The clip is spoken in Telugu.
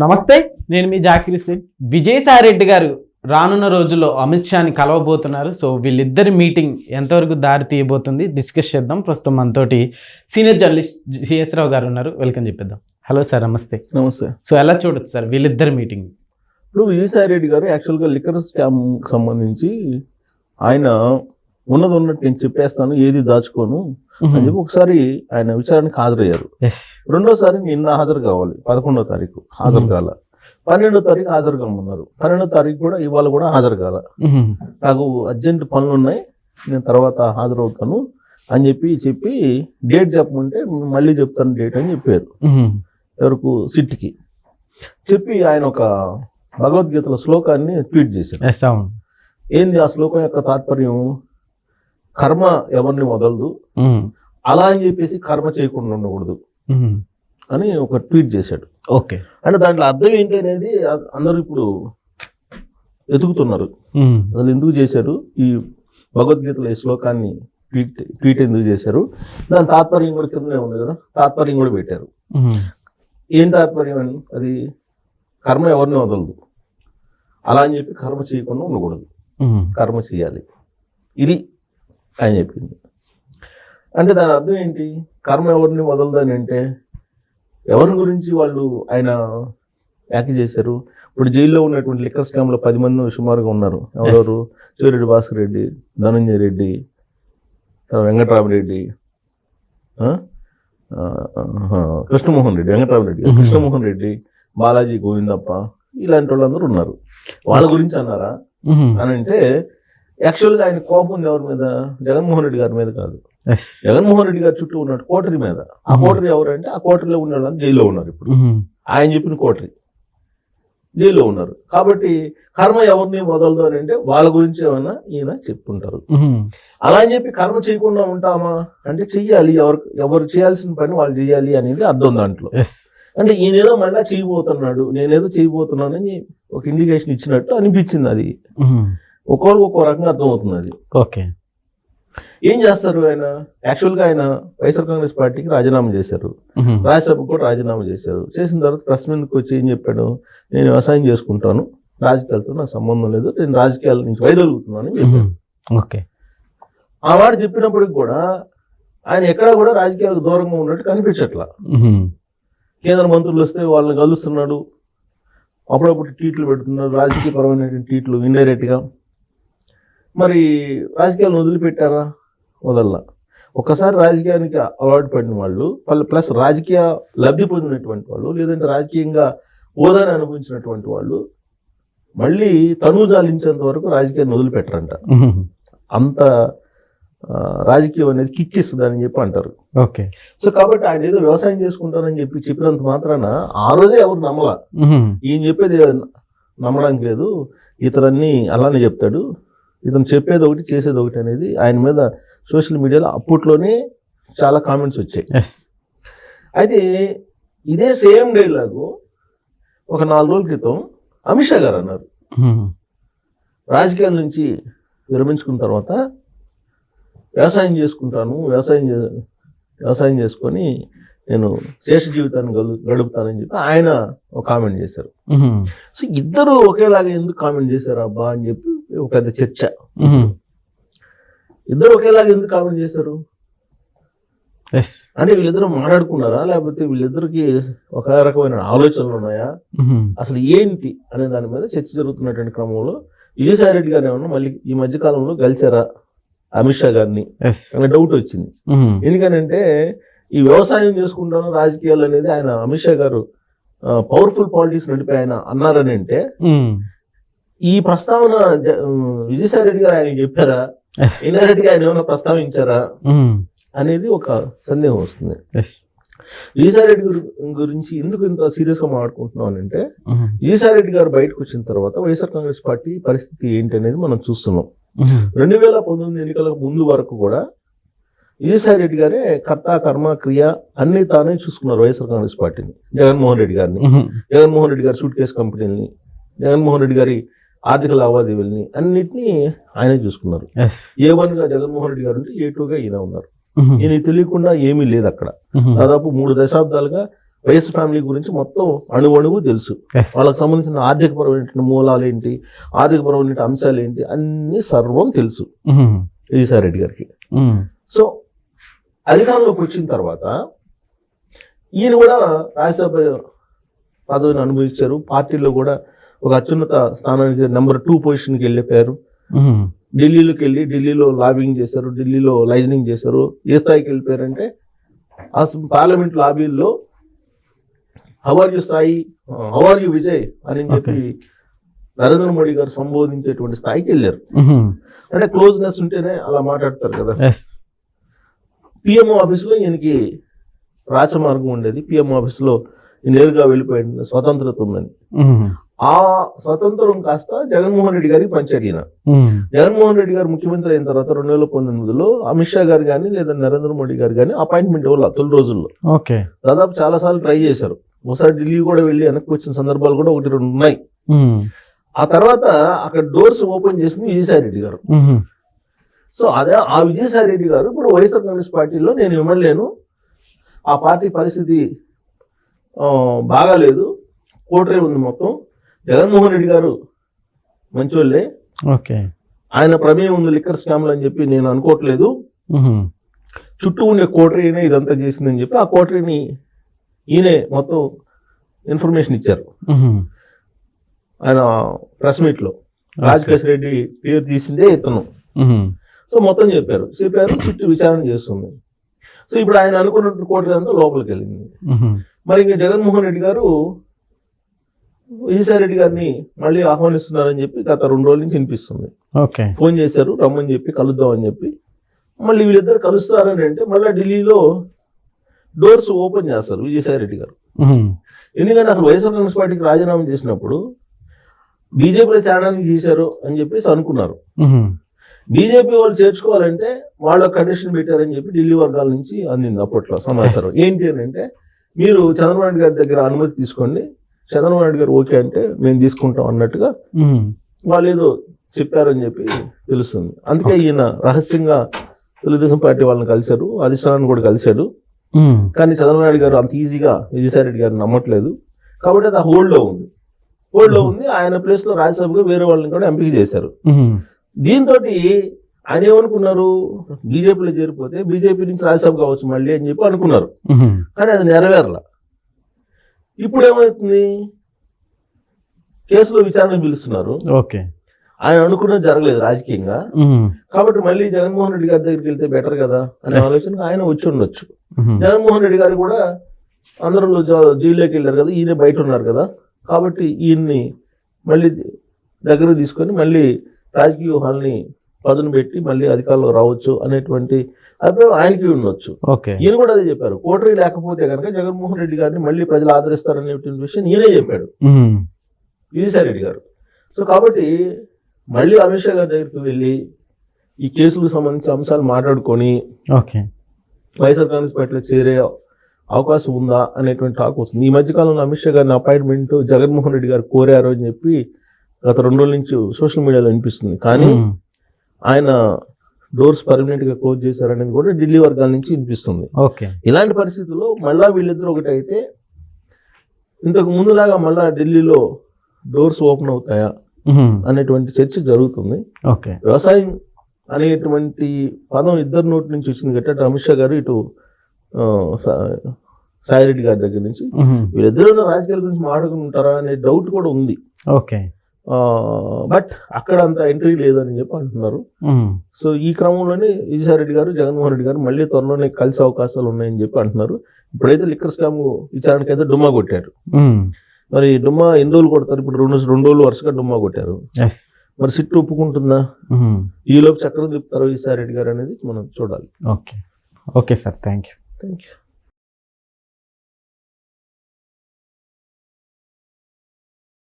నమస్తే, నేను మీ జాకిర్ హుస్సేన్. విజయసాయి రెడ్డి గారు రానున్న రోజుల్లో అమిత్ షాని కలవబోతున్నారు. సో వీళ్ళిద్దరి మీటింగ్ ఎంతవరకు దారి తీయబోతుంది డిస్కస్ చేద్దాం. ప్రస్తుతం మనతోటి సీనియర్ జర్నలిస్ట్ సిఎస్ రావు గారు ఉన్నారు. వెల్కమ్ చెప్పేద్దాం. హలో సార్, నమస్తే. నమస్తే. సో ఎలా చూడొచ్చు సార్ వీళ్ళిద్దరి మీటింగ్? ఇప్పుడు విజయసాయి రెడ్డి గారు యాక్చువల్గా లిక్కర్ స్కామ్ సంబంధించి ఆయన ఉన్నట్టు నేను చెప్పేస్తాను, ఏది దాచుకోను అని చెప్పి ఒకసారి ఆయన విచారణకు హాజరయ్యారు. రెండోసారి నిన్న హాజరు కావాలి, 11వ తారీఖు హాజరు కాల. 12వ తారీఖు హాజరు కమ్మన్నారు. 12వ తారీఖు కూడా ఇవాళ కూడా హాజరు కాల. నాకు అర్జెంట్ పనులు ఉన్నాయి, నేను తర్వాత హాజరవుతాను అని చెప్పి డేట్ చెప్పమంటే మళ్ళీ చెప్తాను డేట్ అని చెప్పారు. ఎవరికి? సిట్కి చెప్పి ఆయన ఒక భగవద్గీతల శ్లోకాన్ని ట్వీట్ చేశారు. ఏంది ఆ శ్లోకం యొక్క తాత్పర్యం? కర్మ ఎవరిని వదలదు, అలా అని చెప్పేసి కర్మ చేయకుండా ఉండకూడదు అని ఒక ట్వీట్ చేశాడు. ఓకే, అంటే దాంట్లో అర్థం ఏంటి అనేది అందరూ ఇప్పుడు ఎదుగుతున్నారు. అసలు ఎందుకు చేశారు ఈ భగవద్గీతలో ఈ శ్లోకాన్ని ట్వీట్ ఎందుకు చేశారు? దాని తాత్పర్యం కూడా కిందనే ఉంది కదా, తాత్పర్యం కూడా పెట్టారు. ఏం తాత్పర్యం అని? అది కర్మ ఎవరిని వదలదు, అలా అని చెప్పి కర్మ చేయకుండా ఉండకూడదు, కర్మ చేయాలి, ఇది ఆయన చెప్పింది. అంటే దాని అర్థం ఏంటి? కర్మ ఎవరిని వదలదని అంటే ఎవరి గురించి వాళ్ళు ఆయన వ్యాఖ్య చేశారు? ఇప్పుడు జైల్లో ఉన్నటువంటి లిక్కర్ స్కామ్లో 10 మంది సుమారుగా ఉన్నారు. ఎవరెవరు? చివరెడ్డి భాస్కర్ రెడ్డి, ధనంజయ రెడ్డి, వెంకటరామరెడ్డి, కృష్ణమోహన్ రెడ్డి, వెంకటరామరెడ్డి, కృష్ణమోహన్ రెడ్డి, బాలాజీ గోవిందప్ప, ఇలాంటి వాళ్ళందరూ ఉన్నారు. వాళ్ళ గురించి అన్నారా అని అంటే యాక్చువల్గా ఆయన కోపం ఉంది ఎవరి మీద? జగన్మోహన్ రెడ్డి గారి మీద కాదు, జగన్మోహన్ రెడ్డి గారి చుట్టూ ఉన్న కోటరీ మీద. ఆ కోటరీ ఎవరంటే ఆ కోటరీలో ఉన్న వాళ్ళని జైల్లో ఉన్నారు. ఇప్పుడు ఆయన చెప్పిన కోటరీ జైల్లో ఉన్నారు. కాబట్టి కర్మ ఎవరిని వదలదు అని అంటే వాళ్ళ గురించి ఏమన్నా ఈయన చెప్పుకుంటారు. అలా అని చెప్పి కర్మ చేయకుండా ఉంటామా అంటే చెయ్యాలి, ఎవరు చేయాల్సిన పని వాళ్ళు చేయాలి అనేది అర్థం దాంట్లో. అంటే ఈయనేదో మళ్ళీ చేయబోతున్నాడు, నేనేదో చేయబోతున్నానని ఒక ఇండికేషన్ ఇచ్చినట్టు అనిపించింది. అది ఒక్కొక్కరికి ఒక్కో రకంగా అర్థమవుతుంది అది. ఓకే, ఏం చేస్తారు ఆయన? యాక్చువల్గా ఆయన వైఎస్ఆర్ కాంగ్రెస్ పార్టీకి రాజీనామా చేశారు, రాజ్యసభకు కూడా రాజీనామా చేశారు. చేసిన తర్వాత ప్రెస్ మీదకి వచ్చి ఏం చెప్పాడు? నేను వ్యవసాయం చేసుకుంటాను, రాజకీయాలతో నాకు సంబంధం లేదు, నేను రాజకీయాల నుంచి వైదొలుగుతున్నాను అని చెప్పాను. ఓకే, ఆ మాట చెప్పినప్పటికి కూడా ఆయన ఎక్కడా కూడా రాజకీయాలకు దూరంగా ఉన్నట్టు కనిపించట్లా. కేంద్ర మంత్రులు వస్తే వాళ్ళని కలుస్తున్నాడు, అప్పుడప్పుడు ట్వీట్లు పెడుతున్నాడు, రాజకీయపరమైన ట్వీట్లు ఇండైరెక్ట్గా. మరి రాజకీయాలను వదిలిపెట్టారా? వదల్లా. ఒక్కసారి రాజకీయానికి అలవాటు పడిన వాళ్ళు, ప్లస్ రాజకీయ లబ్ధి పొందినటువంటి వాళ్ళు, లేదంటే రాజకీయంగా హోదాని అనుభవించినటువంటి వాళ్ళు మళ్ళీ తనుజాలించేంత వరకు రాజకీయాన్ని వదిలిపెట్టరంట. అంత రాజకీయం అనేది కిక్కిస్తుంది అని చెప్పి అంటారు. ఓకే, సో కాబట్టి ఆయన ఏదో వ్యవసాయం చేసుకుంటానని చెప్పినంత మాత్రాన ఆ రోజే ఎవరు నమ్మలా. ఈయన చెప్పేది నమ్మడానికి లేదు, ఇతరన్నీ అలానే చెప్తాడు, ఇతను చెప్పేది ఒకటి చేసేది ఒకటి అనేది ఆయన మీద సోషల్ మీడియాలో అప్పట్లోనే చాలా కామెంట్స్ వచ్చాయి. అయితే ఇదే సేమ్ డైలాగు ఒక 4 రోజుల క్రితం అమిత్ షా గారు అన్నారు. రాజకీయాల నుంచి విరమించుకున్న తర్వాత వ్యవసాయం చేసుకుంటాను, వ్యవసాయం చేసుకొని నేను శేష జీవితాన్ని గడుపుతానని చెప్పి ఆయన ఒక కామెంట్ చేశారు. సో ఇద్దరు ఒకేలాగా ఎందుకు కామెంట్ చేశారు అబ్బా అని చెప్పి ఒక పెద్ద చర్చ. ఇద్దరు ఒకేలాగా ఎందుకు కామెంట్ చేశారు అంటే వీళ్ళిద్దరూ మాట్లాడుకున్నారా, లేకపోతే వీళ్ళిద్దరికి ఒక రకమైన ఆలోచనలు ఉన్నాయా, అసలు ఏంటి అనే దాని మీద చర్చ జరుగుతున్నటువంటి క్రమంలో విజయసాయి రెడ్డి గారు ఏమన్నా మళ్ళీ ఈ మధ్య కాలంలో కలిసారా అమిత్ షా గారిని అనే డౌట్ వచ్చింది. ఎందుకనంటే ఈ వ్యవసాయం చేసుకుంటాను రాజకీయాలు అనేది ఆయన అమిత్ షా గారు పవర్ఫుల్ పాలిటిక్స్ నడిపి ఆయన అన్నారని అంటే ఈ ప్రస్తావన విజయసాయి రెడ్డి గారు ఆయన చెప్పారా, ఇండైరెక్ట్ గా ఆయన ఏమైనా ప్రస్తావించారా అనేది ఒక సందేహం వస్తుంది. విజయసాయి రెడ్డి గురించి ఎందుకు ఇంత సీరియస్ గా మాట్లాడుకుంటున్నాం అని అంటే విజయసాయి రెడ్డి గారు బయటకు వచ్చిన తర్వాత వైఎస్ఆర్ కాంగ్రెస్ పార్టీ పరిస్థితి ఏంటి అనేది మనం చూస్తున్నాం. 2019 ఎన్నికలకు ముందు వరకు కూడా విజయసాయి రెడ్డి గారే కర్త కర్మ క్రియ అన్ని తానే చూసుకున్నారు వైఎస్ఆర్ కాంగ్రెస్ పార్టీని. జగన్మోహన్ రెడ్డి గారిని, జగన్మోహన్ రెడ్డి గారి సూట్ కేసు కంపెనీలని, జగన్మోహన్ రెడ్డి గారి ఆర్థిక లావాదేవీలని అన్నిటినీ ఆయనే చూసుకున్నారు. A1 గా జగన్మోహన్ రెడ్డి గారు ఉంటే A2 గా ఈయన ఉన్నారు. ఈయన తెలియకుండా ఏమీ లేదు అక్కడ. దాదాపు 3 దశాబ్దాలుగా వైఎస్ ఫ్యామిలీ గురించి మొత్తం అణువణువు తెలుసు. వాళ్ళకి సంబంధించిన ఆర్థికపరమైన మూలాలు ఏంటి, ఆర్థికపరమైన అంశాలు ఏంటి అన్ని సర్వం తెలుసు విజయసాయి రెడ్డి గారికి. సో అధికారంలోకి వచ్చిన తర్వాత ఈయన కూడా రాజ్యసభ పదవిని అనుభవించారు. పార్టీలో కూడా ఒక అత్యున్నత స్థానానికి నెంబర్ 2 పొజిషన్కి వెళ్ళిపోయారు. ఢిల్లీలోకి వెళ్ళి ఢిల్లీలో లాబింగ్ చేశారు, ఢిల్లీలో లైజనింగ్ చేశారు. ఏ స్థాయికి వెళ్ళిపోయారంటే ఆ పార్లమెంట్ లాబీల్లో how are you Sai, how are you Vijay అని చెప్పి నరేంద్ర మోడీ గారు సంబోధించేటువంటి స్థాయికి వెళ్ళారు. అంటే క్లోజ్నెస్ ఉంటేనే అలా మాట్లాడతారు కదా. పిఎంఓ ఆఫీస్లో ఈయనకి రాచమార్గం ఉండేది. పిఎంఓ ఆఫీస్లో నేరుగా వెళ్ళిపోయింది, స్వతంత్రత ఉందని. ఆ స్వతంత్రం కాస్త జగన్మోహన్ రెడ్డి గారికి పంచాడు ఈయన. జగన్మోహన్ రెడ్డి గారు ముఖ్యమంత్రి అయిన తర్వాత 2019లో అమిత్ షా గారు కానీ లేదా నరేంద్ర మోడీ గారు కానీ అపాయింట్మెంట్ ఇవ్వాలి తొలి రోజుల్లో. దాదాపు చాలా సార్లు ట్రై చేశారు. ఒకసారి ఢిల్లీ కూడా వెళ్ళి వెనక్కి వచ్చిన సందర్భాలు కూడా 1-2 ఉన్నాయి. ఆ తర్వాత అక్కడ డోర్స్ ఓపెన్ చేసింది విజయసాయి రెడ్డి గారు. సో అదే ఆ విజయసాయి రెడ్డి గారు ఇప్పుడు వైఎస్ఆర్ కాంగ్రెస్ పార్టీలో నేను ఇవ్వలేను, ఆ పార్టీ పరిస్థితి బాగాలేదు, కోటరే ఉంది మొత్తం, జగన్మోహన్ రెడ్డి గారు మంచోళ్ళే, ఆయన ప్రమేయం ఉంది లిక్కర్ స్కామ్లు అని చెప్పి నేను అనుకోవట్లేదు, చుట్టూ ఉండే కోటరీనే ఇదంతా చేసిందని చెప్పి ఆ కోటరీని ఈయనే మొత్తం ఇన్ఫర్మేషన్ ఇచ్చారు ఆయన ప్రెస్ మీట్లో. రాజకేశ్ రెడ్డి పేరు తీసిందే ఇతను. సో మొత్తం చెప్పారు. సిట్ విచారణ చేస్తుంది. సో ఇప్పుడు ఆయన అనుకున్నట్టు కోటరీ అంతా లోపలికి వెళ్ళింది. మరి ఇంకా జగన్మోహన్ రెడ్డి గారు విజయసాయి రెడ్డి గారిని మళ్ళీ ఆహ్వానిస్తున్నారని చెప్పి గత 2 రోజుల నుంచి వినిపిస్తుంది. ఫోన్ చేశారు, రమ్మని చెప్పి కలుద్దామని చెప్పి. మళ్ళీ వీళ్ళిద్దరు కలుస్తారని అంటే మళ్ళీ ఢిల్లీలో డోర్స్ ఓపెన్ చేస్తారు విజయసాయి రెడ్డి గారు. ఎందుకంటే అసలు వైఎస్ఆర్ కాంగ్రెస్ పార్టీకి రాజీనామా చేసినప్పుడు బీజేపీలో చేరడానికి చేశారు అని చెప్పేసి అనుకున్నారు. బీజేపీ వాళ్ళు చేర్చుకోవాలంటే వాళ్ళ కండిషన్ పెట్టారని చెప్పి ఢిల్లీ వర్గాల నుంచి అందింది అప్పట్లో సమాచారం. ఏంటి అని అంటే మీరు చంద్రబాబు నాయుడు గారి దగ్గర అనుమతి తీసుకోండి, చంద్రబాబు నాయుడు గారు ఓకే అంటే మేము తీసుకుంటాం అన్నట్టుగా వాళ్ళు ఏదో చెప్పారని చెప్పి తెలుస్తుంది. అందుకే ఈయన రహస్యంగా తెలుగుదేశం పార్టీ వాళ్ళని కలిశారు, అధిష్టానాన్ని కూడా కలిశాడు. కానీ చంద్రబాబు నాయుడు గారు అంత ఈజీగా విజయసాయి రెడ్డి గారిని నమ్మట్లేదు కాబట్టి అది హోల్డ్లో ఉంది. ఆయన ప్లేస్ లో రాజ్యసభగా వేరే వాళ్ళని కూడా ఎంపిక చేశారు. దీంతో ఆయన ఏమనుకున్నారు, బీజేపీలో చేరిపోతే బీజేపీ నుంచి రాజ్యసభ కావచ్చు మళ్ళీ అని చెప్పి అనుకున్నారు. కానీ అది నెరవేరలా. ఇప్పుడు ఏమవుతుంది, కేసులో విచారణ పిలుస్తున్నారు. ఆయన అనుకున్నది జరగలేదు రాజకీయంగా. కాబట్టి మళ్ళీ జగన్మోహన్ రెడ్డి గారి దగ్గరికి వెళ్తే బెటర్ కదా అనే ఆలోచన ఆయన వచ్చి ఉండొచ్చు. జగన్మోహన్ రెడ్డి గారు కూడా అందరూ జైల్లోకి వెళ్ళారు కదా, ఈయన బయట ఉన్నారు కదా, కాబట్టి ఈయన్ని మళ్ళీ దగ్గర తీసుకొని మళ్ళీ రాజకీయ వ్యూహాల్ని పదును పెట్టి మళ్ళీ అధికారంలో రావచ్చు అనేటువంటి అభిప్రాయం ఆయనకి ఉండొచ్చు. ఈయన కూడా అదే చెప్పారు. కోటరీ లేకపోతే కనుక జగన్మోహన్ రెడ్డి గారిని మళ్ళీ ప్రజలు ఆదరిస్తారనేటువంటి విషయం ఈయనే చెప్పాడు విజయసాయి రెడ్డి గారు. సో కాబట్టి మళ్ళీ అమిత్ షా గారి దగ్గరికి వెళ్ళి ఈ కేసులకు సంబంధించిన అంశాలు మాట్లాడుకొని వైఎస్ఆర్ కాంగ్రెస్ పార్టీలో చేరే అవకాశం ఉందా అనేటువంటి టాక్ వస్తుంది. ఈ మధ్యకాలంలో అమిత్ షా గారిని అపాయింట్మెంట్ జగన్మోహన్ రెడ్డి గారు కోరారు అని చెప్పి గత 2 రోజుల నుంచి సోషల్ మీడియాలో వినిపిస్తుంది. కానీ ఆయన డోర్స్ పర్మనెంట్ గా క్లోజ్ చేశారనేది కూడా ఢిల్లీ వర్గాల నుంచి వినిపిస్తుంది. ఇలాంటి పరిస్థితుల్లో మళ్ళా వీళ్ళిద్దరు ఒకటైతే ఇంతకు ముందులాగా మళ్ళా ఢిల్లీలో డోర్స్ ఓపెన్ అవుతాయా అనేటువంటి చర్చ జరుగుతుంది. వ్యవసాయం అనేటువంటి పదం ఇద్దరు నోటి నుంచి వచ్చింది గట్ట అమిత్ షా గారు ఇటు సాయి రెడ్డి గారి దగ్గర నుంచి. వీళ్ళిద్దరూ రాజకీయాల గురించి మాట్లాడుకుంటారా అనే డౌట్ కూడా ఉంది. బట్ అక్కడ అంత ఎంట్రీ లేదని చెప్పి అంటున్నారు. సో ఈ క్రమంలోనే విజయసాయి రెడ్డి గారు జగన్మోహన్ రెడ్డి గారు మళ్ళీ త్వరలోనే కలిసే అవకాశాలు ఉన్నాయని చెప్పి అంటున్నారు. ఇప్పుడైతే లిక్కర్ స్కామ్ విచారణకైతే డుమ్మా కొట్టారు. మరి డుమ్మా ఎన్ని రోజులు కొడతారు? ఇప్పుడు 2 రోజులు వరుసగా డుమ్మా కొట్టారు. మరి సిట్టు ఒప్పుకుంటుందా? ఈలోపు చక్రం తిప్పుతారు విజయసాయి రెడ్డి గారు అనేది మనం చూడాలి. Okay sir, thank you.